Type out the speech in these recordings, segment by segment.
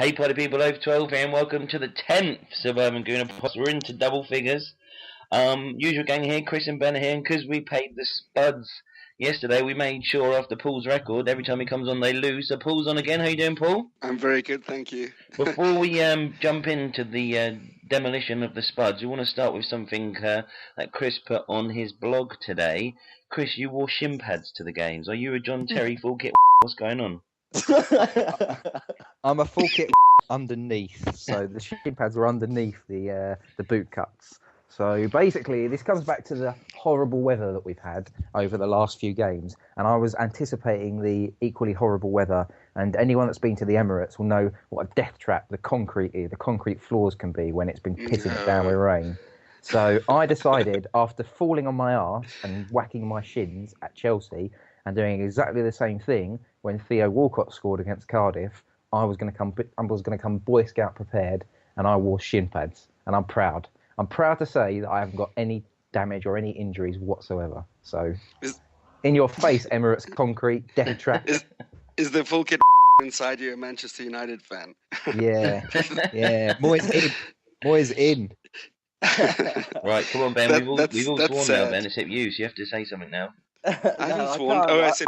Hey party people over 12 here and welcome to the 10th Suburban Gooner podcast. We're into double figures. Usual gang here, Chris and Ben are here, and because we paid the spuds yesterday, we made sure after Paul's record, every time he comes on they lose. So Paul's on again. How you doing, Paul? I'm very good, thank you. Before we jump into the demolition of the spuds, we want to start with something that Chris put on his blog today. Chris, you wore shin pads to the games. Are you a John Terry full kit? What's going on? I'm a full kit underneath, so the shin pads are underneath the boot cuts. So basically, this comes back to the horrible weather that we've had over the last few games, and I was anticipating the equally horrible weather. And anyone that's been to the Emirates will know what a death trap the concrete floors can be when it's been pissing it down with rain. So I decided, after falling on my arse and whacking my shins at Chelsea, and doing exactly the same thing when Theo Walcott scored against Cardiff, I was going to come Boy Scout prepared, and I wore shin pads, and I'm proud. I'm proud to say that I haven't got any damage or any injuries whatsoever. So, in your face, Emirates concrete death trap. Is the full kit inside you a Manchester United fan? Yeah. Moyes in. Right, come on, Ben. We've all sworn now, Ben. Except you, so you have to say something now. I haven't sworn. I said.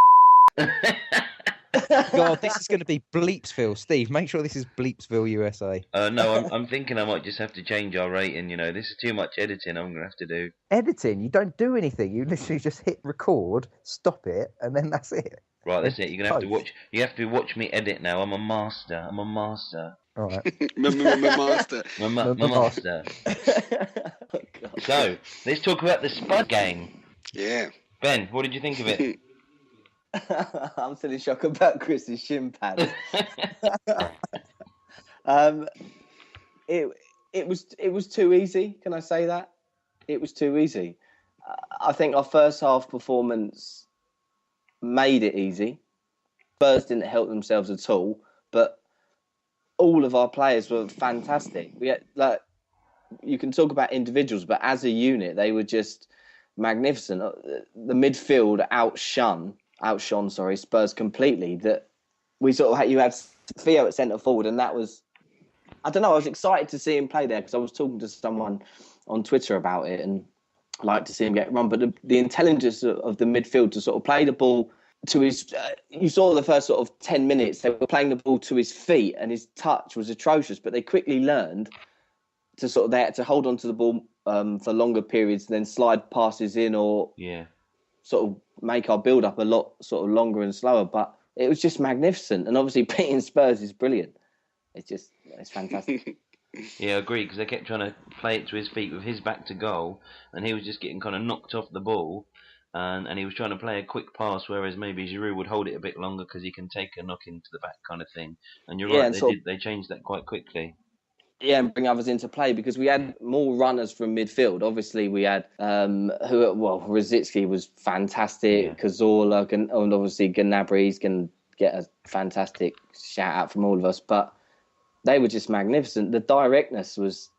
God, this is going to be Bleepsville. Steve, make sure this is Bleepsville, USA. No, I'm thinking I might just have to change our rating. You know, this is too much editing I'm going to have to do. Editing? You don't do anything. You literally just hit record, stop it, and then that's it. Right, that's it. You're going to have to watch. You have to watch me edit now. I'm a master. All right. My master. My master. Oh, so, let's talk about the Spud game. Yeah. Ben, what did you think of it? I'm still in shock about Chris's shin pads. It was too easy. Can I say that? It was too easy. I think our first half performance made it easy. Spurs didn't help themselves at all, but all of our players were fantastic. We had, you can talk about individuals, but as a unit, they were just magnificent. The midfield outshone Spurs completely. That we sort of had, you had Theo at centre forward, and that was, I don't know, I was excited to see him play there because I was talking to someone on Twitter about it, and I like to see him get run. But the intelligence of the midfield to sort of play the ball to his, you saw the first sort of 10 minutes they were playing the ball to his feet, and his touch was atrocious. But they quickly learned to they had to hold on to the ball for longer periods, then slide passes in, or sort of make our build up a lot sort of longer and slower. But it was just magnificent, and obviously beating Spurs is brilliant. It's fantastic. Yeah, I agree, because they kept trying to play it to his feet with his back to goal, and he was just getting kind of knocked off the ball, and he was trying to play a quick pass, whereas maybe Giroud would hold it a bit longer because he can take a knock into the back kind of thing. And you're right, they changed that quite quickly. Yeah, and bring others into play because we had more runners from midfield. Obviously, we had Rosicky was fantastic, Cazorla, and obviously Gnabry's going to get a fantastic shout out from all of us. But they were just magnificent. The directness was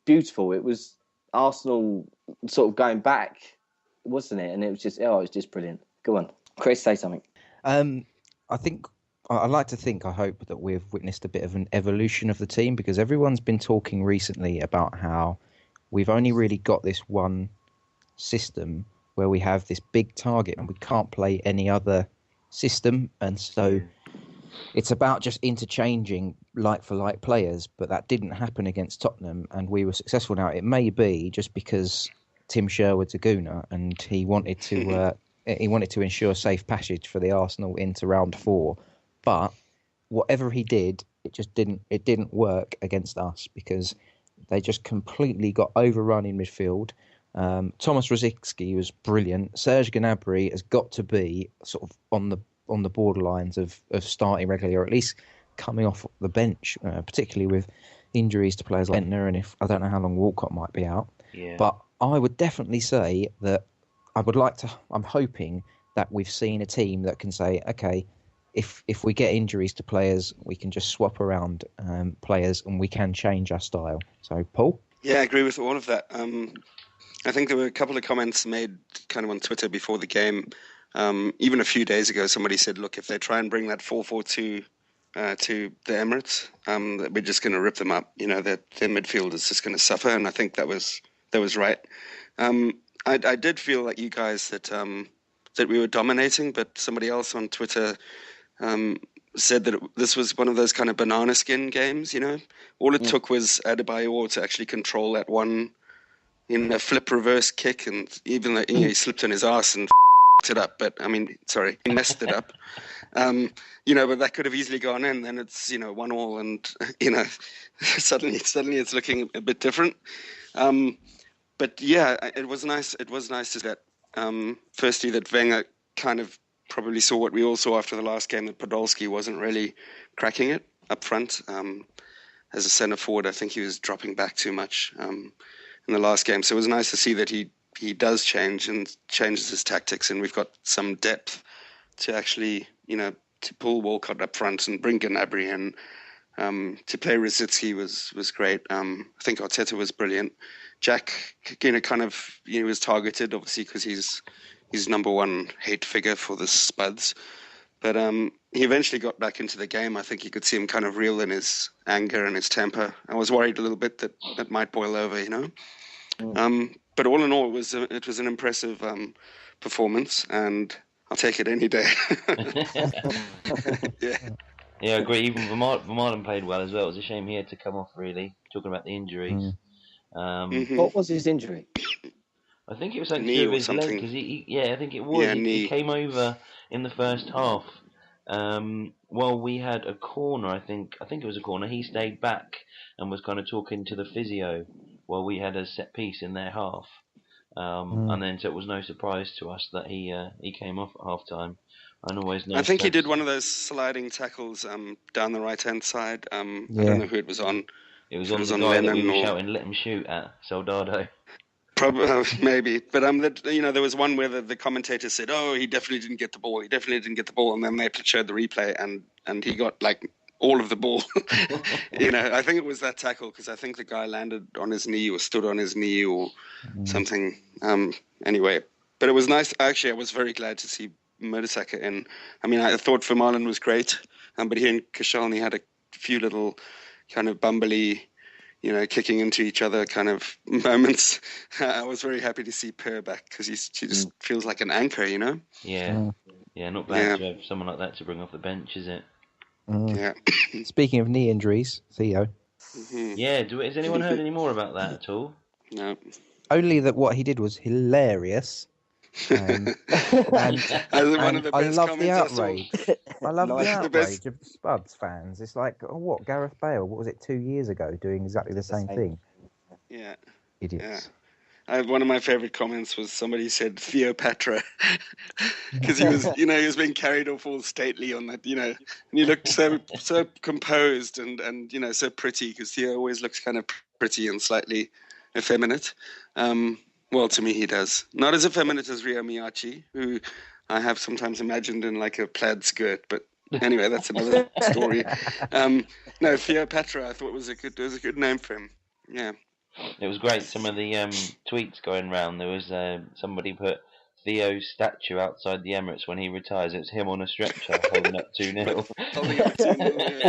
beautiful. It was Arsenal sort of going back, wasn't it? And it was just brilliant. Go on, Chris, say something. I hope that we've witnessed a bit of an evolution of the team, because everyone's been talking recently about how we've only really got this one system where we have this big target and we can't play any other system. And so it's about just interchanging like for like players, but that didn't happen against Tottenham and we were successful. Now, it may be just because Tim Sherwood's a Gooner and he wanted to ensure safe passage for the Arsenal into round 4. But whatever he did, it didn't work against us because they just completely got overrun in midfield. Thomas Rosicky was brilliant. Serge Gnabry has got to be sort of on the borderlines of starting regularly, or at least coming off the bench, particularly with injuries to players like Bentner, and I don't know how long Walcott might be out. Yeah. But I would definitely say that I'm hoping that we've seen a team that can say, okay, if we get injuries to players, we can just swap around players and we can change our style. So, Paul? Yeah, I agree with all of that. I think there were a couple of comments made kind of on Twitter before the game. Even a few days ago, somebody said, look, if they try and bring that 4-4-2 to the Emirates. That we're just going to rip them up. That their midfield is just going to suffer, and I think that was right. I did feel like you guys that we were dominating, but somebody else on Twitter said that this was one of those kind of banana skin games. All it took was Adebayor to actually control that one flip reverse kick, and even though he slipped on his ass and it up, but he messed it up. But that could have easily gone in. Then it's 1-1, and suddenly it's looking a bit different. But yeah, it was nice. It was nice to see that. Firstly, that Wenger kind of probably saw what we all saw after the last game, that Podolski wasn't really cracking it up front. As a centre forward, I think he was dropping back too much in the last game. So it was nice to see that he does change and changes his tactics, and we've got some depth to actually, to pull Walcott up front and bring Gnabry in. To play Rosicky was great. I think Arteta was brilliant. Jack, was targeted, obviously, because he's number one hate figure for the Spuds. But he eventually got back into the game. I think you could see him kind of reel in his anger and his temper. I was worried a little bit that might boil over, But all in all, it was an impressive performance, and I'll take it any day. Yeah. Yeah, I agree. Even Vermaelen played well as well. It was a shame he had to come off, really, talking about the injuries. What was his injury? I think it was like Knee to or his leg. something. I think it was. Yeah, he came over in the first half. While we had a corner, I think it was a corner. He stayed back and was kind of talking to the physio while we had a set piece in their half. And then so it was no surprise to us that he came off at half time. And always nice. I think he did one of those sliding tackles down the right hand side. I don't know who it was on. It was on the guy that we were shouting, "Let him shoot" at Soldado. Probably, maybe, but there was one where the commentator said, "Oh, he definitely didn't get the ball. He definitely didn't get the ball," and then they showed the replay, and he got like all of the ball. I think it was that tackle, because I think the guy landed on his knee or stood on his knee or something. Anyway, but it was nice. Actually, I was very glad to see Mertesacker in. I thought Vermaelen was great, but he and Koscielny had a few little kind of bumbly, kicking into each other kind of moments. I was very happy to see Per back, because she just feels like an anchor, Yeah, not bad to have someone like that to bring off the bench, is it? Yeah. Speaking of knee injuries, Theo. Yeah, has anyone heard any more about that at all? No. Only that what he did was hilarious. And I love the outrage. I love the outrage of the Spuds fans. It's like, Gareth Bale? What was it, 2 years ago, doing exactly the same thing? Yeah. Idiots. Yeah. One of my favorite comments was somebody said Theopatra, because he was being carried off all stately on that, and he looked so composed and so pretty, because Theo always looks kind of pretty and slightly effeminate. Well, to me, he does. Not as effeminate as Rio Miyachi, who I have sometimes imagined in like a plaid skirt, but anyway, that's another story. No, Theopatra, I thought was a good name for him. Yeah. It was great. Some of the tweets going round. There was somebody put Theo's statue outside the Emirates when he retires. It's him on a stretcher holding up 2-0.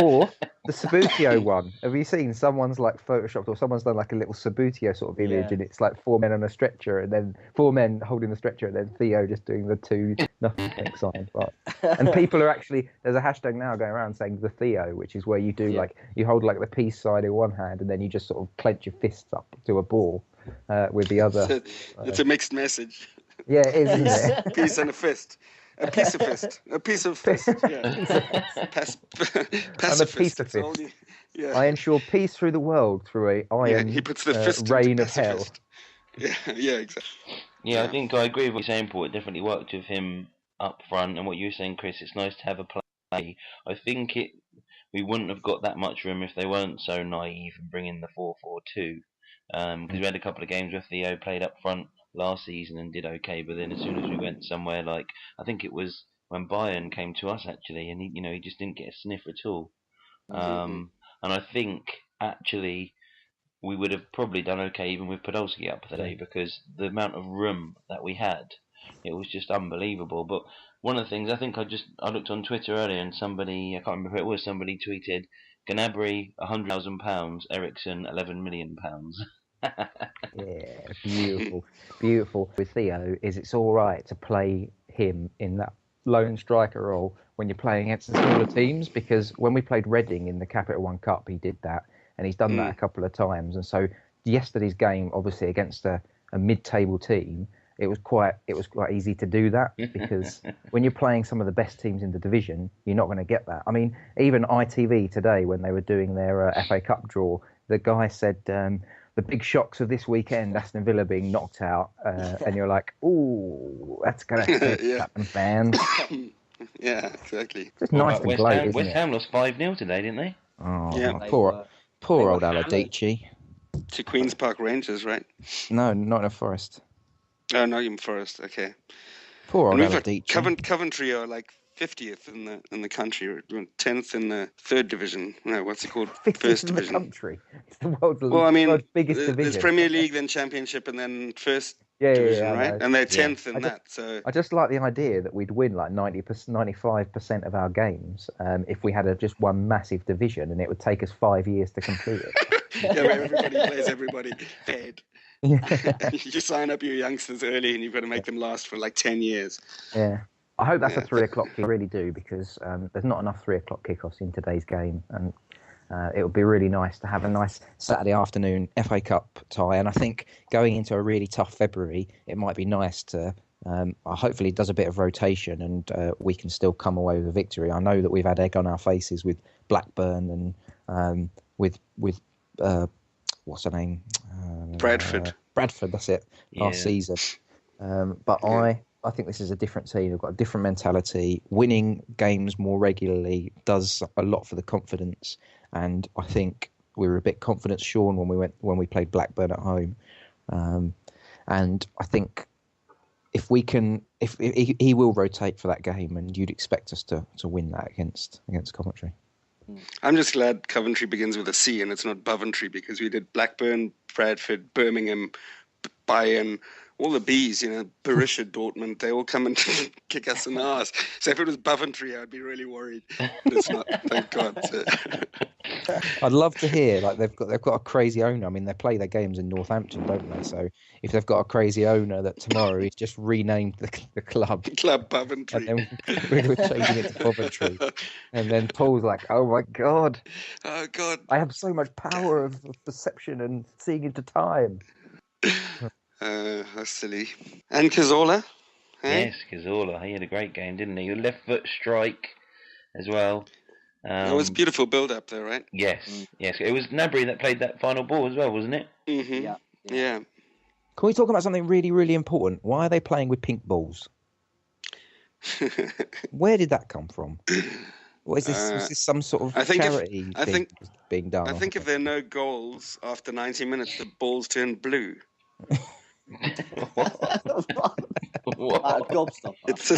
Or the Sabutio one. Have you seen someone's like photoshopped, or someone's done like a little Sabutio sort of image, and it's like 4 men on a stretcher, and then 4 men holding the stretcher, and then Theo just doing the 2-0 sign. Right. And people are actually, there's a hashtag now going around saying the Theo, which is where you do like, you hold like the peace side in one hand, and then you just sort of clench your fists up to a ball with the other. It's a mixed message. Yeah, it is, isn't it? Peace and a fist. A piece of fist. A piece of fist. Yeah. I'm a piece of fist. Yeah. I ensure peace through the world through a iron he puts the fist rain of hell. Yeah, exactly. Yeah, I think I agree with what you're saying, Paul. It definitely worked with him up front, and what you were saying, Chris, it's nice to have a play. I think we wouldn't have got that much room if they weren't so naive and bringing the 4-4-2. Because we had a couple of games where Theo played up front last season and did okay, but then as soon as we went somewhere like, I think it was when Bayern came to us actually, and he just didn't get a sniff at all. And I think actually we would have probably done okay even with Podolski up today, because the amount of room that we had it was just unbelievable. But one of the things I think I looked on Twitter earlier, and somebody, I can't remember who it was, somebody tweeted Gnabry £100,000, Ericsson £11 million. Yeah, beautiful, beautiful. With Theo, is it's all right to play him in that lone striker role when you're playing against the smaller teams, because when we played Reading in the Capital One Cup, he did that, and he's done that a couple of times. And so yesterday's game, obviously against a mid-table team, it was quite easy to do that, because when you're playing some of the best teams in the division, you're not going to get that. I mean, even ITV today, when they were doing their FA Cup draw, the guy said the big shocks of this weekend, Aston Villa being knocked out, and you're like, ooh, that's going to happen, fans. Yeah, exactly. Just nice and gloat, isn't West it? Ham lost 5-0 today, didn't they? Oh, Yeah. poor old Aladici. To Queen's Park Rangers, right? No, not in a Forest. Oh, Nottingham Forest. Okay. Poor old And we've Aladici. Coventry are like 50th in the country, or 10th in the third division. No, what's it called? 50th First in the division. country. It's the world's biggest division. There's Premier League, then Championship, and then First Yeah, division, I right? know. And they're 10th in that. So I just like the idea that we'd win like 95% of our games if we had just one massive division, and it would take us 5 years to complete it. yeah, where everybody plays everybody dead. Yeah. You sign up your youngsters early, and you've got to make them last for like 10 years. Yeah. I hope that's a 3 o'clock kick. I really do, because there's not enough 3 o'clock kickoffs in today's game, and it would be really nice to have a nice Saturday afternoon FA Cup tie. And I think going into a really tough February, it might be nice to hopefully it does a bit of rotation, and we can still come away with a victory. I know that we've had egg on our faces with Blackburn and with what's her name? Bradford. Bradford, that's it. Last season. But I think this is a different team. They've got a different mentality. Winning games more regularly does a lot for the confidence. And I think we were a bit confidence shorn when we played Blackburn at home. And I think if he will rotate for that game, and you'd expect us to win that against Coventry. I'm just glad Coventry begins with a C and it's not Boventry, because we did Blackburn, Bradford, Birmingham, Bayern, all the Bs, Borussia Dortmund, they all come and kick us in the arse. So if it was Boventry, I'd be really worried. But it's not, thank God. So. I'd love to hear, like, they've got a crazy owner. I mean, they play their games in Northampton, don't they? So if they've got a crazy owner that tomorrow he's just renamed the club. Club Boventry. And then we're changing it to Coventry. And then Paul's like, oh my God. Oh God. I have so much power of perception and seeing into time. That's silly. And Cazorla? Hey? Yes, Cazorla. He had a great game, didn't he? A left foot strike as well. It was beautiful build-up there, right? Yes, yes. It was Gnabry that played that final ball as well, wasn't it? Mm-hmm. Yeah. Can we talk about something really, really important? Why are they playing with pink balls? Where did that come from? What is this? Was this some sort of charity thing being done? I think if there are no goals after 90 minutes, the balls turn blue. What? Gobstopper. It's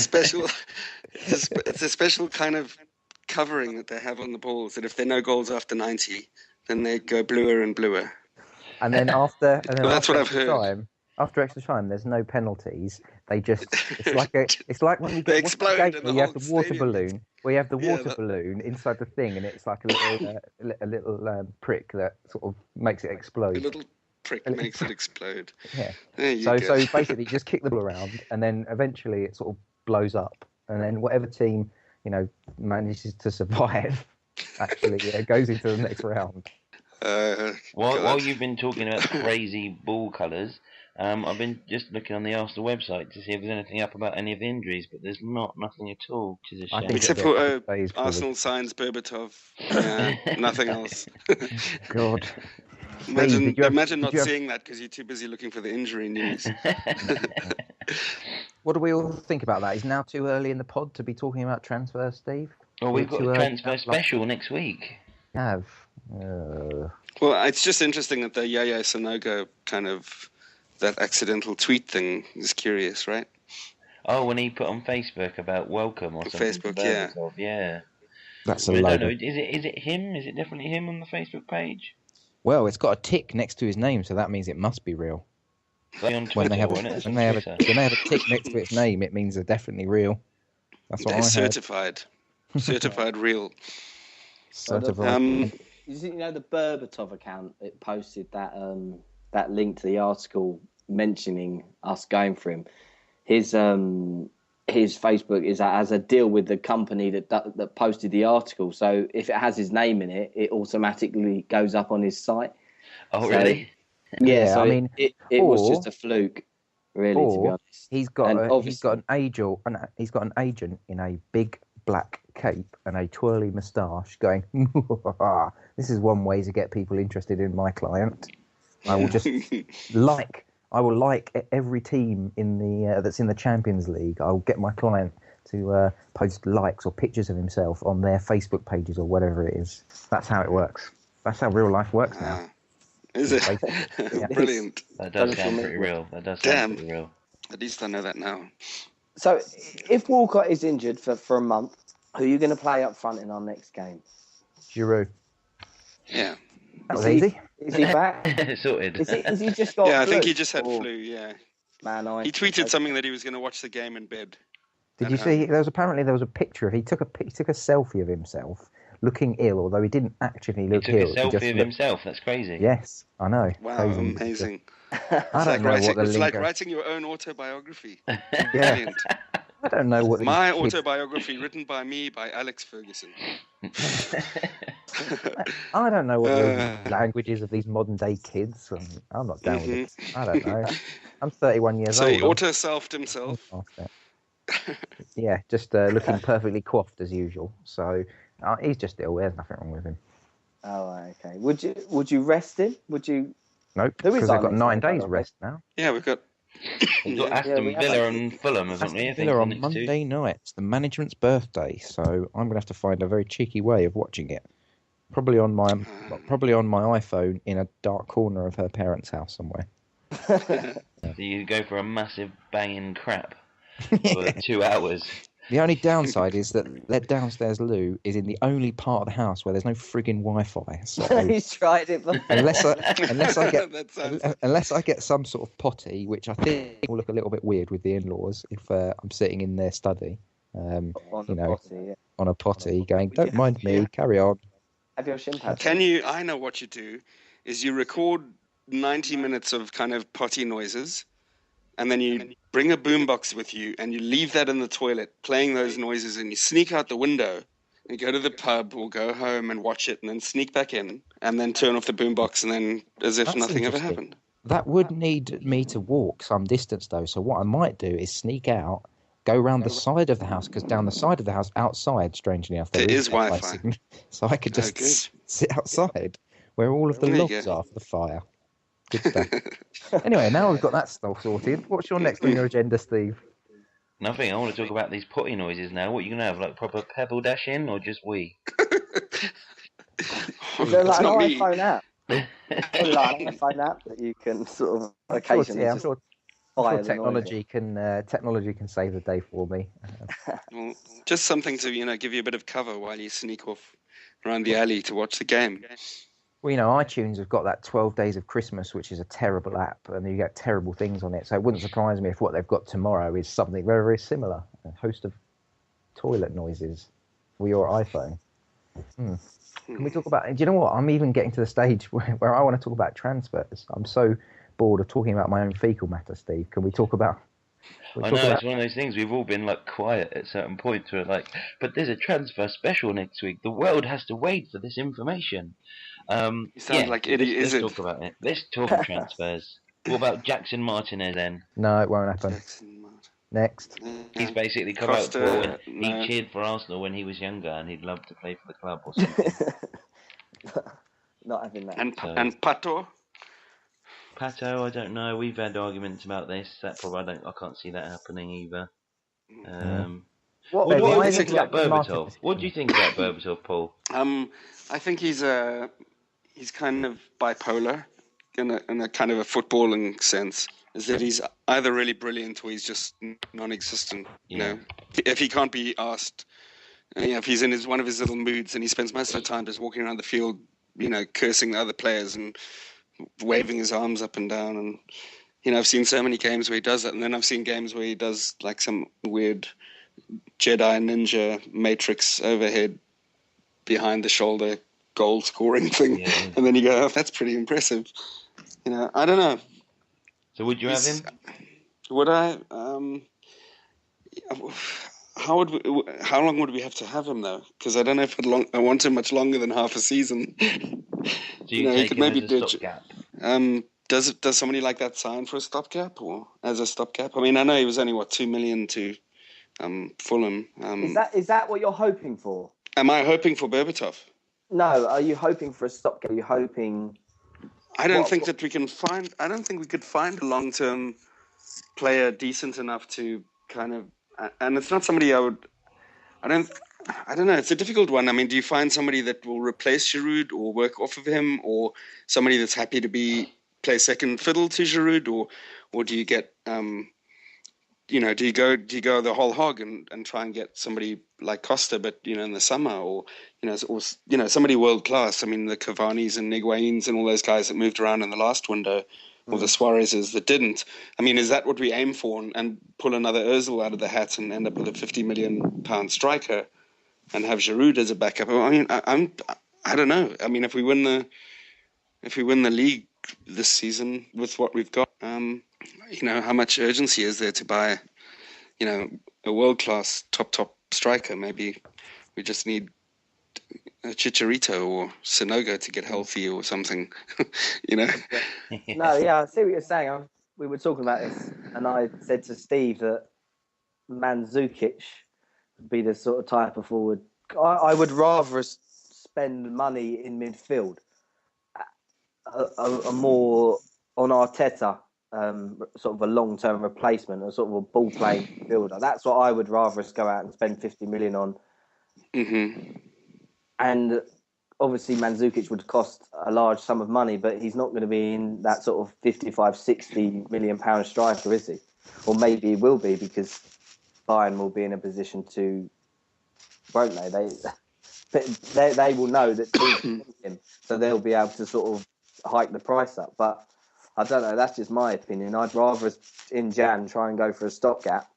a special kind of covering that they have on the balls, that if there are no goals after 90, then they go bluer and bluer. And then after that's what I've heard. After extra time, there's no penalties. They just it's like when you they explode game, in the you have the water stadium. balloon. We have the water balloon inside the thing, and it's like a little prick that sort of makes it explode. A little prick makes it explode. Yeah. So basically, you just kick the ball around, and then eventually it sort of blows up, and then whatever team manages to survive actually goes into the next round. While you've been talking about crazy ball colours, I've been just looking on the Arsenal website to see if there's anything up about any of the injuries, but there's nothing at all, which is a shame. Except for Arsenal signs Berbatov. Nothing else. God. Imagine not seeing that because you're too busy looking for the injury news. What do we all think about that? Is now too early in the pod to be talking about transfers, Steve? Well, we've got a transfer special next week. Well, it's just interesting that the Yaya Sanogo kind of that accidental tweet thing is curious, right? Oh, when he put on Facebook about welcome or something. Facebook, yeah. That's a I load. don't know. Is it him? Is it definitely him on the Facebook page? Well, it's got a tick next to his name, so that means it must be real. Like on When Twitter, they have wasn't it? It's when on they have Twitter. when they have a tick next to its name, it means they're definitely real. That's what They're I heard. certified real. Certified. You know the Berbatov account? It posted that that link to the article mentioning us going for him. His Facebook has a deal with the company that posted the article. So if it has his name in it, it automatically goes up on his site. Oh, So, really? Yeah, so I mean, it was just a fluke, really, to be honest. He's got And he's got an agent in a big black cape and a twirly moustache going, this is one way to get people interested in my client. I will just I will like every team in the that's in the Champions League. I'll get my client to post likes or pictures of himself on their Facebook pages or whatever it is. That's how it works. That's how real life works now. Is it? Brilliant. That does sound pretty real. That does sound pretty real. At least I know that now. So, if Walcott is injured for a month, who are you going to play up front in our next game? Giroud. Yeah. That was easy. Is he back? Sorted. Is he just got Yeah, I flu? think he just had flu, yeah. Man, he tweeted something that he was going to watch the game in bed. Did you see? There was a picture of he took a selfie of himself looking ill, although he didn't actually look ill. He took a selfie of himself. That's crazy. Yes, I know. Wow, crazy. amazing. I don't know what the It's like writing your own autobiography. Yeah. Brilliant. I don't know what my autobiography written by me by Alex Ferguson. I don't know what the language is of these modern day kids. I'm not down with it. I don't know. I'm 31 years old. So he auto-selfed himself. Yeah, just looking perfectly coiffed as usual. So he's just ill. There's nothing wrong with him. Oh, okay. Would you rest him? Would you? Nope, because they've got 9 days rest now. Yeah, we've got. We've got Aston Villa and Fulham, haven't we? Aston Villa on Monday night. It's the management's birthday, so I'm going to have to find a very cheeky way of watching it. Probably on my iPhone in a dark corner of her parents' house somewhere. So you go for a massive banging crap for 2 hours. The only downside is that their downstairs loo is in the only part of the house where there's no frigging Wi-Fi. So He's tried it before. unless I get some sort of potty, which I think will look a little bit weird with the in-laws if I'm sitting in their study, on a potty, going, "Don't mind me, carry on." Have your shin pads? I know what you do, is you record 90 minutes of kind of potty noises, and then you bring a boombox with you and you leave that in the toilet playing those noises, and you sneak out the window and go to the pub or go home and watch it and then sneak back in and then turn off the boombox and then as if nothing ever happened. That would need me to walk some distance though, so what I might do is sneak out, go around the side of the house, because down the side of the house outside, strangely enough, there is Wi-Fi. So I could just sit outside where all of the logs are for the fire. Good stuff. Anyway, now we've got that stuff sorted. What's your next on your agenda, Steve? Nothing. I want to talk about these potty noises now. What are you going to have, like proper pebble dash in, or just wee? Is there like an iPhone app? Like an iPhone app that you can sort of occasionally I'm sure technology can save the day for me. Well, just something to give you a bit of cover while you sneak off around the alley to watch the game. Well, iTunes have got that 12 Days of Christmas, which is a terrible app, and you get terrible things on it. So it wouldn't surprise me if what they've got tomorrow is something very, very similar. A host of toilet noises for your iPhone. Can we talk about... Do you know what? I'm even getting to the stage where I want to talk about transfers. I'm so bored of talking about my own fecal matter, Steve. Can we talk about... I know, it's one of those things. We've all been quiet at certain points where but there's a transfer special next week. The world has to wait for this information. You sound like Eddie Izzard. Let's talk about it. Let's talk of transfers. What about Jackson Martinez then? No, it won't happen. Next. He's basically come out for he cheered for Arsenal when he was younger and he'd love to play for the club or something. Not having that. And Pato? Pato, I don't know. We've had arguments about this. I can't see that happening either. What do you think about Berbatov? What do you think about Berbatov, Paul? I think he's kind of bipolar in a kind of a footballing sense. Is that he's either really brilliant or he's just non-existent. If he can't be asked, if he's in one of his little moods and he spends most of the time just walking around the field, cursing the other players and waving his arms up and down, and I've seen so many games where he does that, and then I've seen games where he does like some weird Jedi Ninja Matrix overhead behind the shoulder goal scoring thing, and then you go, "Oh, that's pretty impressive." I don't know. So would you have him? Would I? How long would we have to have him though? Because I don't know if I want him much longer than half a season. Do you take him as a stopgap? Does somebody like that sign for a stopgap or as a stopgap? I mean, I know he was only $2 million to Fulham. Is that what you're hoping for? Am I hoping for Berbatov? No, are you hoping for a stopgap? Are you hoping? I don't think we could find a long-term player decent enough to kind of, and it's not somebody I don't know. It's a difficult one. I mean, do you find somebody that will replace Giroud or work off of him, or somebody that's happy to play second fiddle to Giroud, or do you get, do you go the whole hog and try and get somebody like Costa, but in the summer, or somebody world class. I mean, the Cavani's and Higuain's and all those guys that moved around in the last window, or the Suarez's that didn't. I mean, is that what we aim for, and pull another Ozil out of the hat and end up with a £50 million striker and have Giroud as a backup? I mean, I don't know. I mean, if we win the league this season with what we've got, how much urgency is there to buy, a world class top striker? Maybe we just need a Chicharito or Sinogo to get healthy or something, No, yeah, I see what you're saying. We were talking about this, and I said to Steve that Mandzukic would be the sort of type of forward. I would rather spend money in midfield, a more on Arteta, sort of a long-term replacement, a sort of a ball-playing fielder. That's what I would rather us go out and spend 50 million on. Mm-hmm. And obviously Mandzukic would cost a large sum of money, but he's not going to be in that sort of 55, 60 million pound striker, is he? Or maybe he will be, because Bayern will be in a position to, won't they? They will know that teams want him, so they'll be able to sort of hike the price up. But I don't know, that's just my opinion. I'd rather in Jan try and go for a stopgap,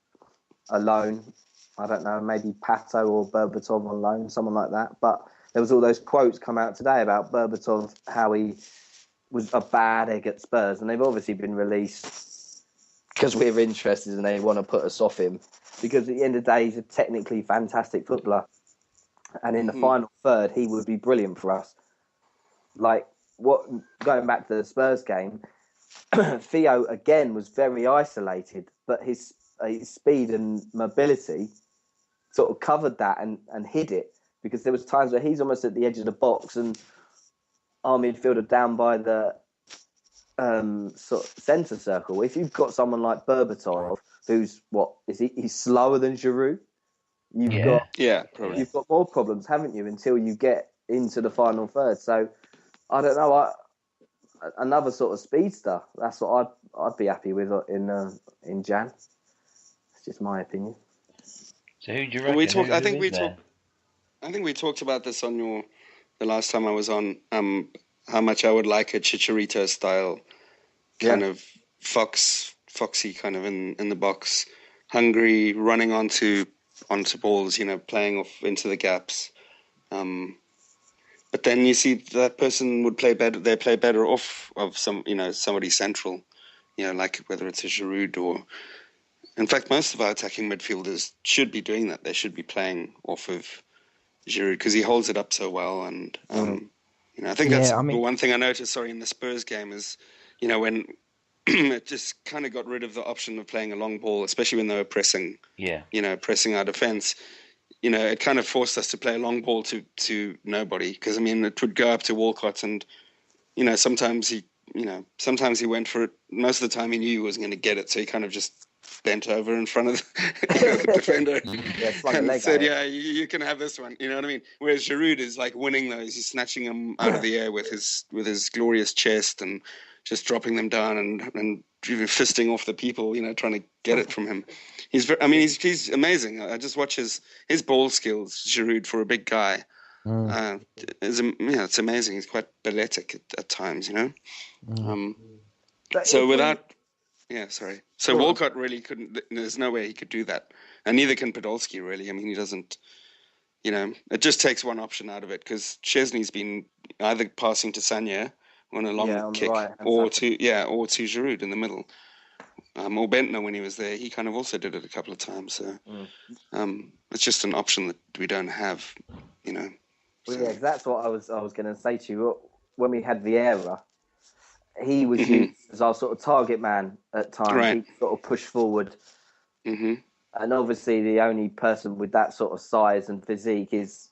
a loan. I don't know, maybe Pato or Berbatov on loan, someone like that. But there was all those quotes come out today about Berbatov, how he was a bad egg at Spurs, and they've obviously been released because we're interested and they want to put us off him. Because at the end of the day, he's a technically fantastic footballer, and in the final third, he would be brilliant for us. Like going back to the Spurs game, Theo again was very isolated, but his speed and mobility sort of covered that and hid it, because there was times where he's almost at the edge of the box and our midfielder down by the sort of centre circle. If you've got someone like Berbatov, who's he's slower than Giroud, you've got more problems, haven't you, until you get into the final third. So I don't know, another sort of speedster. That's what I'd be happy with in Jan. It's just my opinion. So who do you reckon? I think we talked about this on the last time I was on. How much I would like a Chicharito style kind of foxy kind of in the box, hungry, running onto balls, playing off into the gaps. But then you see that person would play better. They play better off of somebody central, like whether it's a Giroud or. In fact, most of our attacking midfielders should be doing that. They should be playing off of Giroud because he holds it up so well. And I think that's the one thing I noticed. In the Spurs game is, when it just kind of got rid of the option of playing a long ball, especially when they were pressing. Yeah. Pressing our defense. It kind of forced us to play a long ball to nobody, because it would go up to Walcott, and sometimes he went for it. Most of the time he knew he wasn't going to get it, so he kind of just bent over in front of the defender and said, you can have this one. You know what I mean? Whereas Giroud is like winning those. He's snatching them out of the air with his glorious chest and just dropping them down and fisting off the people, trying to get it from him. He's amazing. I just watch his ball skills, Giroud, for a big guy. It's amazing. He's quite balletic at times, So Yeah, sorry. So Sure. Walcott really couldn't. There's no way he could do that, and neither can Podolski really. I mean, he doesn't. It just takes one option out of it because Chesney's been either passing to Sanya on a long on the kick, right-hand or side. to Giroud in the middle. Or Bentner when he was there, he kind of also did it a couple of times. So it's just an option that we don't have. Well, So. yeah, 'cause that's what I was going to say to you. When we had Vieira, he was used as our sort of target man at times. Right. He sort of pushed forward. Mm-hmm. And obviously, the only person with that sort of size and physique is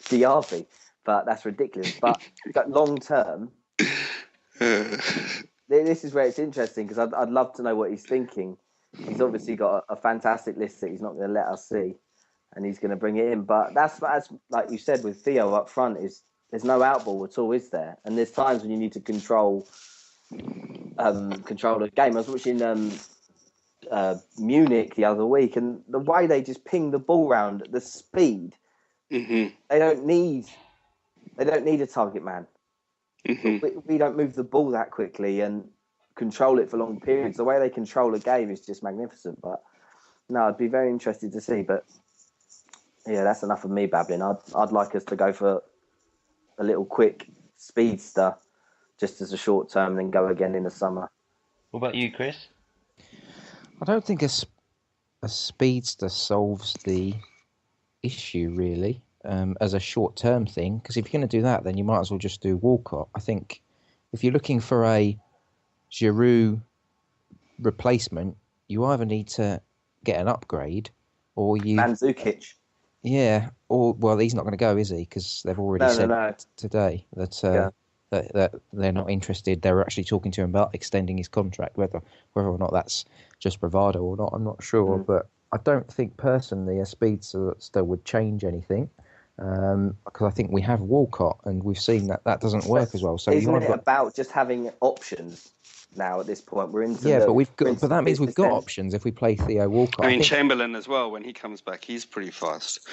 Diaby. But that's ridiculous. But long term, this is where it's interesting because I'd love to know what he's thinking. He's obviously got a fantastic list that he's not going to let us see, and he's going to bring it in. But that's like you said with Theo up front, there's no outball at all, is there? And there's times when you need to control the game. I was watching Munich the other week, and the way they just ping the ball round at the speed, they don't need a target man. We don't move the ball that quickly and control it for long periods. The way they control a game is just magnificent. But no, I'd be very interested to see. But yeah, that's enough of me babbling. I'd like us to go for a little quick speedster just as a short term and then go again in the summer. What about you, Chris? I don't think a speedster solves the issue really as a short-term thing, because if you're going to do that, then you might as well just do Walcott. I think if you're looking for a Giroud replacement, you either need to get an upgrade or you... Mandzukic. Yeah, or well, he's not going to go, is he? Because they've already said today that that they're not interested. They're actually talking to him about extending his contract. Whether or not that's just bravado or not, I'm not sure. But I don't think personally a speedster would change anything, because I think we have Walcott and we've seen that doesn't work as well. So isn't it about just having options? Now at this point, we're into but that means we've got options if we play Theo Walcott. I mean, Chamberlain as well. When he comes back, he's pretty fast.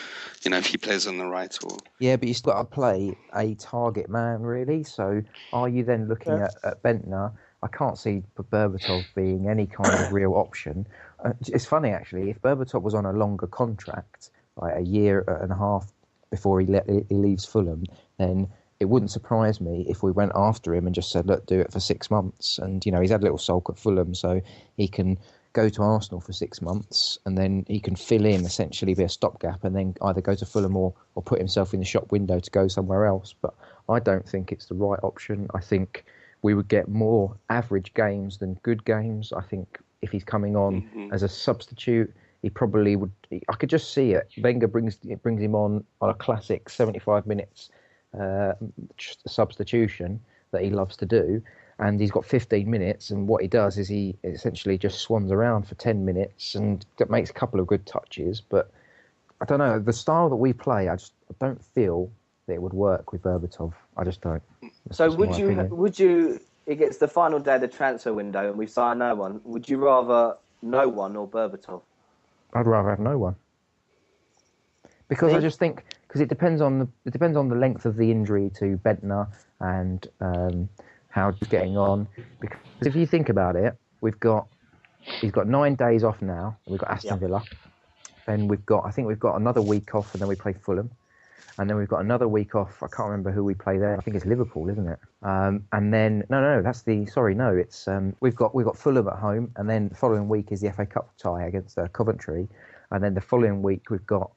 If he plays on the right or but you still got to play a target man, really. So are you then looking at Bentner? I can't see Berbatov being any kind of real option. It's funny actually. If Berbatov was on a longer contract, like a year and a half before he leaves Fulham, then it wouldn't surprise me if we went after him and just said, look, do it for 6 months. And, he's had a little sulk at Fulham, so he can go to Arsenal for 6 months and then he can fill in, essentially be a stopgap, and then either go to Fulham or put himself in the shop window to go somewhere else. But I don't think it's the right option. I think we would get more average games than good games. I think if he's coming on as a substitute, he probably would... I could just see it. Wenger brings him on a classic 75 minutes substitution that he loves to do, and he's got 15 minutes, and what he does is he essentially just swans around for 10 minutes and makes a couple of good touches. But I don't know, the style that we play, I don't feel that it would work with Berbatov. I just don't. So would you it gets the final day of the transfer window and we sign no one, would you rather no one or Berbatov? I'd rather have no one. Because I just think, because it depends on the length of the injury to Bentner and how he's getting on. Because if you think about it, he's got 9 days off now. We've got Aston Villa, then I think we've got another week off, and then we play Fulham, and then we've got another week off. I can't remember who we play there. I think it's Liverpool, isn't it? And then it's we've got Fulham at home, and then the following week is the FA Cup tie against Coventry, and then the following week we've got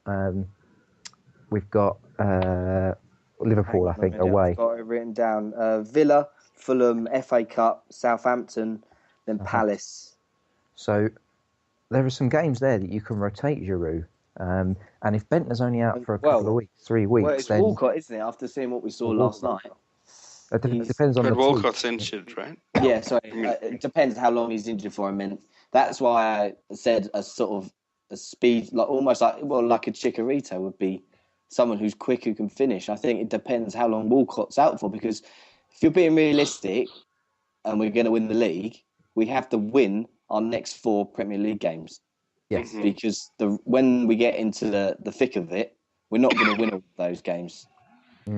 Liverpool, I think, away. I've got it written down. Villa, Fulham, FA Cup, Southampton, then Palace. So there are some games there that you can rotate Giroud. And if Bentner's only out for a couple of weeks, 3 weeks, it's then... Walcott, isn't it? After seeing what we saw last night. It depends on but the Walcott's injured, right? Yeah, sorry. It depends how long he's injured for. I mean, that's why I said a sort of a speed, like almost like a Chicharito would be someone who's quick, who can finish. I think it depends how long Walcott's out for, because if you're being realistic and we're going to win the league, we have to win our next 4 Premier League games. Yes. Because when we get into the thick of it, we're not going to win all those games.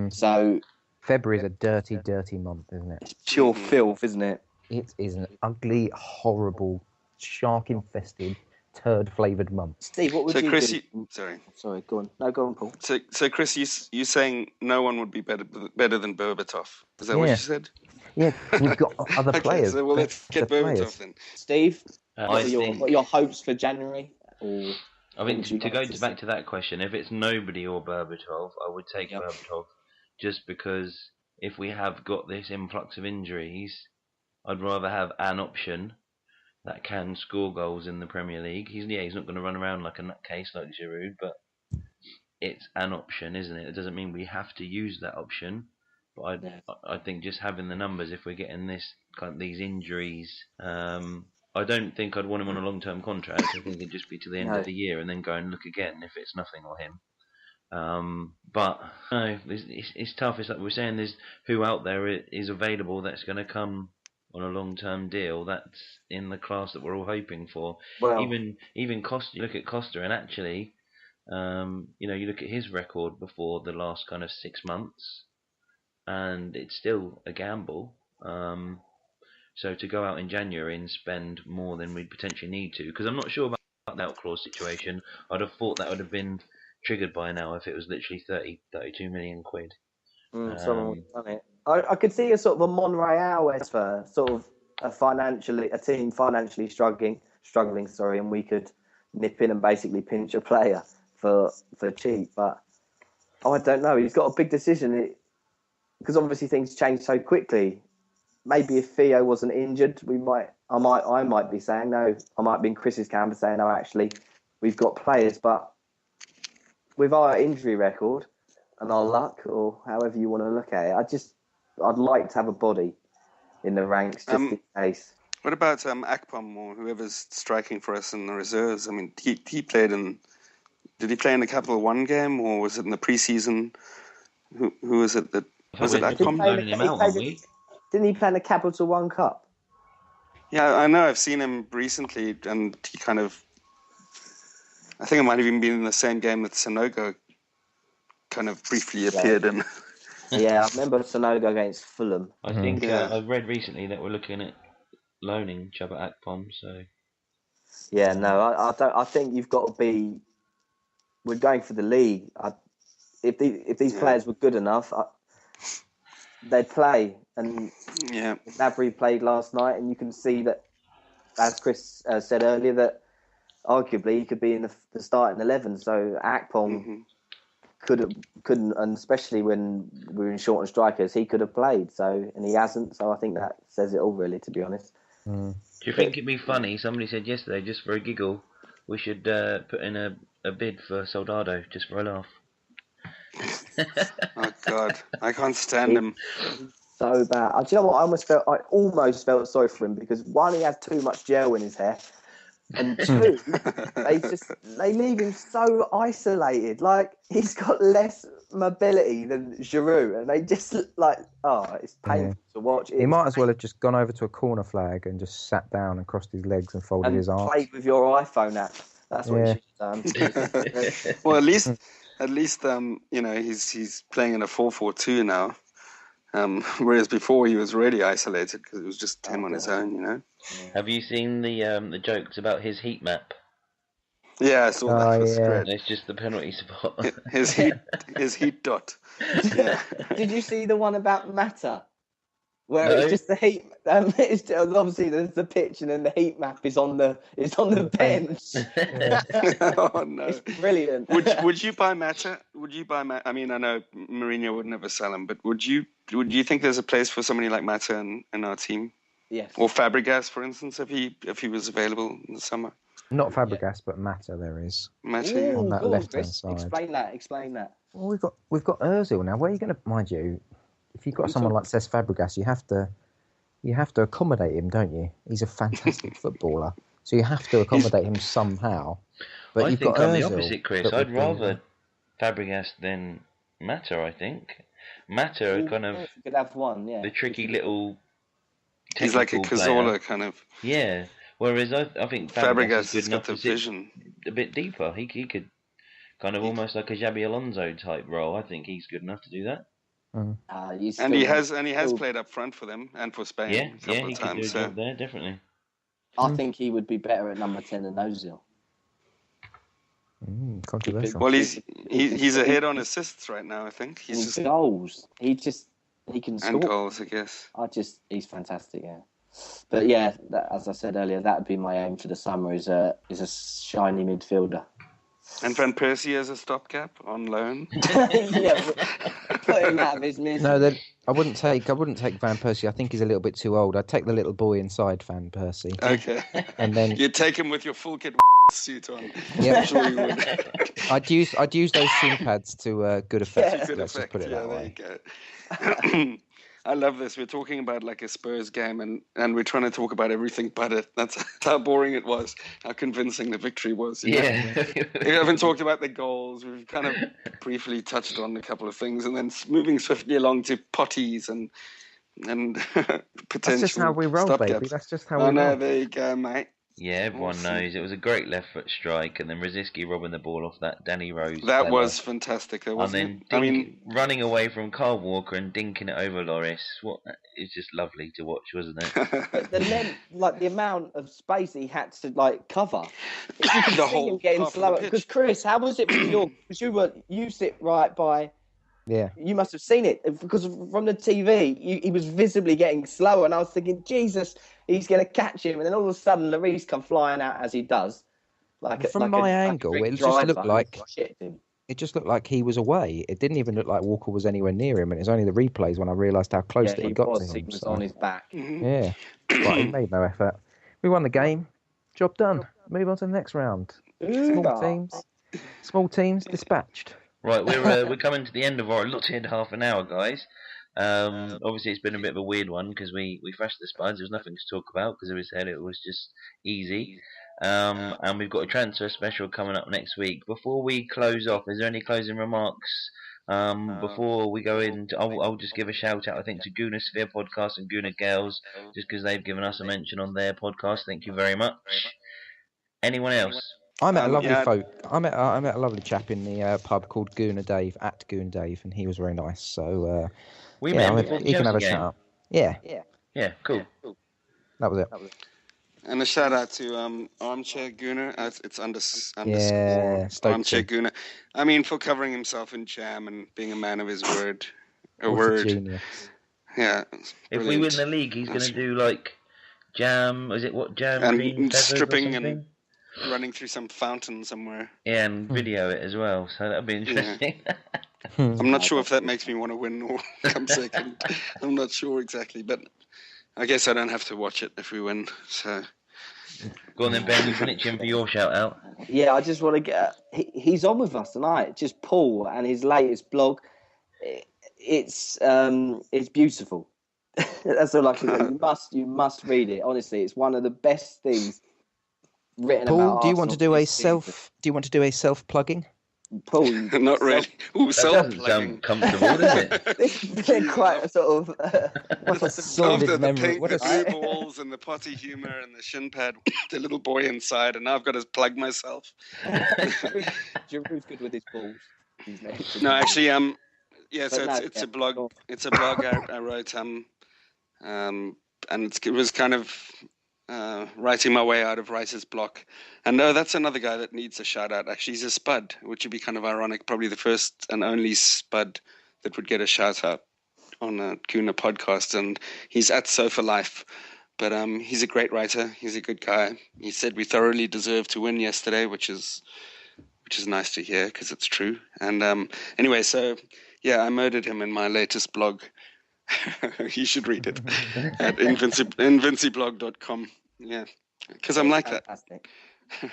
So February is a dirty, dirty month, isn't it? It's pure filth, isn't it? It is an ugly, horrible, shark-infested, turd-flavoured month. Steve, what would So you Chris, do? sorry. Sorry, go on. No, go on, Paul. So Chris, you saying no one would be better than Berbatov? Is that what you said? Yeah, we've got other Okay, players. so let's get better Berbatov players. then. Steve, I what are your hopes for January? Or I think to go back to that question, if it's nobody or Berbatov, I would take Berbatov, just because if we have got this influx of injuries, I'd rather have an option that can score goals in the Premier League. He's not going to run around like a nutcase like Giroud, but it's an option, isn't it? It doesn't mean we have to use that option. But I think just having the numbers, if we're getting these injuries, I don't think I'd want him on a long-term contract. I think it'd just be to the end of the year and then go and look again if it's nothing or him. But no, it's tough. It's like we're saying, there's who out there is available that's going to come on a long-term deal that's in the class that we're all hoping for. Well, even Costa, you look at Costa, and actually, you look at his record before the last kind of 6 months, and it's still a gamble. So to go out in January and spend more than we'd potentially need to, because I'm not sure about the out clause situation. I'd have thought that would have been triggered by now if it was literally 32 million quid. Someone would have done it. I could see a sort of a Monreal for sort of a team financially struggling, and we could nip in and basically pinch a player for cheap. But I don't know. He's got a big decision because obviously things change so quickly. Maybe if Theo wasn't injured, I might be saying no. I might be in Chris's camp and saying no. Actually, we've got players, but with our injury record and our luck, or however you want to look at it, I'd like to have a body in the ranks just in case. What about Akpom or whoever's striking for us in the reserves? I mean, he played in. Did he play in the Capital One game, or was it in the preseason? Who was it that was it Akpom? Didn't he play in the Capital One Cup? Yeah, I know. I've seen him recently, and he kind of. I think it might have even been in the same game that Sanogo kind of briefly appeared in. Yeah, I remember Sanogo against Fulham. I think I've read recently that we're looking at loaning Chuba Akpom. So. Yeah, no, I don't. I think you've got to be. We're going for the league. If these players were good enough, they'd play. And Nabry played last night, and you can see that, as Chris said earlier, that arguably he could be in the starting 11. So Akpom couldn't, and especially when we were in short on strikers, he could have played. So, and he hasn't. So I think that says it all, really, to be honest. Do you think it'd be funny? Somebody said yesterday, just for a giggle, we should put in a bid for Soldado just for a laugh. Oh God, I can't stand him. So bad. Do you know what? I almost felt sorry for him because one, he had too much gel in his hair, and two, they leave him so isolated. Like, he's got less mobility than Giroud, and they just it's painful to watch. He might as well have just gone over to a corner flag and just sat down and crossed his legs and folded his arms. Played with your iPhone app. That's what he should have done. Well, at least he's playing in a 4-4-2 now. Whereas before he was really isolated because it was just him on his own, Have you seen the jokes about his heat map? Yeah, I saw that. Was great. It's just the penalty spot. his heat dot. Yeah. Did you see the one about Mata? Where it's just the heat. It's obviously there's the pitch, and then the heat map is on the bench. Oh no! It's brilliant. Would you buy Mata? I mean, I know Mourinho would never sell him, but would you think there's a place for somebody like Mata in our team? Yes. Or Fabregas, for instance, if he was available in the summer. Not Fabregas, but Mata. There is Mata on that left-hand side. Explain that. Well, we've got Ozil now. Where are you going to, mind you? If you've got someone like Cesc Fabregas, you have to accommodate him, don't you? He's a fantastic footballer, so you have to accommodate him somehow. But I you've think got I'm Ozil, the opposite, Chris. I'd rather Fabregas than Mata. I think Mata kind of could have one, yeah. The tricky little. He's like a Cazorla kind of. Yeah. Whereas I think Fabregas is good enough got the to sit vision a bit deeper. He could kind of almost like a Xabi Alonso type role. I think he's good enough to do that. And he has played up front for them and for Spain a couple he of could do a times. job there, definitely. I think he would be better at number 10 than Ozil. Controversial. Well, he's ahead on assists right now. I think he's just goals. He can score. And goals, I guess. He's fantastic. Yeah, but yeah, as I said earlier, that would be my aim for the summer. Is a shiny midfielder. And Van Persie as a stopgap on loan. Yeah, put him out of his misery. No, I wouldn't take Van Persie. I think he's a little bit too old. I'd take the little boy inside Van Persie. Okay. And then you'd take him with your full kit suit on. Yeah, sure you would. I'd use those shin pads to good effect. Good Let's effect. just put it that there way. you go. I love this. We're talking about like a Spurs game, and we're trying to talk about everything but it. That's how boring it was. How convincing the victory was. Yeah. We haven't talked about the goals. We've kind of briefly touched on a couple of things, and then moving swiftly along to potties and potential. That's just how we roll, baby. That's just how we roll. No, there you go, mate. Yeah, everyone knows it was a great left foot strike, and then Rosicky robbing the ball off that Danny Rose. That was fantastic, though, wasn't it? Running away from Carl Walker and dinking it over Lloris. It's just lovely to watch, wasn't it? The amount of space he had to cover. You could see him getting slower. Because Chris, how was it with your? Because you sit right by. Yeah. You must have seen it because from the TV, he was visibly getting slower, and I was thinking, Jesus, he's going to catch him, and then all of a sudden, Lloris come flying out as he does. From my angle, it just looked like he was away. It didn't even look like Walker was anywhere near him, and it's only the replays when I realised how close that he got to him. He was on his back. Mm-hmm. Yeah, but he made no effort. We won the game. Job done. Move on to the next round. Small teams dispatched. Right, we're coming to the end of our allotted half an hour, guys. Obviously, it's been a bit of a weird one because we thrashed the Spuds. There was nothing to talk about because we said it was just easy. And we've got a transfer special coming up next week. Before we close off, is there any closing remarks? Before we go in, I'll just give a shout out, I think, to Gooners Sphere Podcast and Gooner Girls, just because they've given us a mention on their podcast. Thank you very much. Anyone else? I met a lovely I met a lovely chap in the pub called Gooner Dave at Goon Dave, and he was very nice. So we met him before he can have a shout out. Yeah, cool. That was it. And a shout out to Armchair Gooner. It's underscore Armchair Gooner. I mean, for covering himself in jam and being a man of his word. Genius. Yeah. If we win the league, he's going to do jam. Is it what jam? And stripping and running through some fountain somewhere. Yeah, and video it as well. So that'll be interesting. Yeah. I'm not sure if that makes me want to win or come second. I'm not sure exactly, but I guess I don't have to watch it if we win. So go on then, Ben. Finish him for your shout out. Yeah, I just want to get. He's on with us tonight. Just Paul and his latest blog. It's beautiful. That's all I can say. You must read it. Honestly, it's one of the best things written Paul, about. Do you want to do a self plugging? Paul, not really. Ooh, doesn't sound comfortable, does it? It's quite a sort of what a solid memory. The blue balls and the potty humour and the shin pad, the little boy inside, and now I've got to plug myself. Giroud's good with his balls. No, actually, it's a blog. It's a blog I wrote. And it was kind of writing my way out of writer's block. And no, that's another guy that needs a shout out. Actually, he's a spud, which would be kind of ironic. Probably the first and only spud that would get a shout out on a Gooner podcast. And he's at Sofa Life. But he's a great writer. He's a good guy. He said we thoroughly deserved to win yesterday, which is nice to hear because it's true. And anyway, so yeah, I murdered him in my latest blog. You should read it at invinciblog.com. Yeah, because I'm like fantastic. that.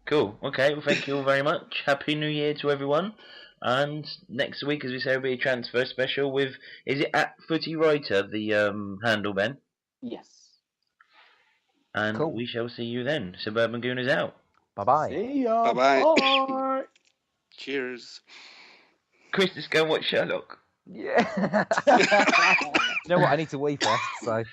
Cool. Okay. Well, thank you all very much. Happy New Year to everyone. And next week, as we say, will be a transfer special with. Is it at Footy Writer the handle, Ben? Yes. And we shall see you then. Suburban Gooners out. Bye-bye. See ya. Bye-bye. Bye. Cheers. Chris, let's go and watch Sherlock. Yeah. You know what? I need to wee first, so.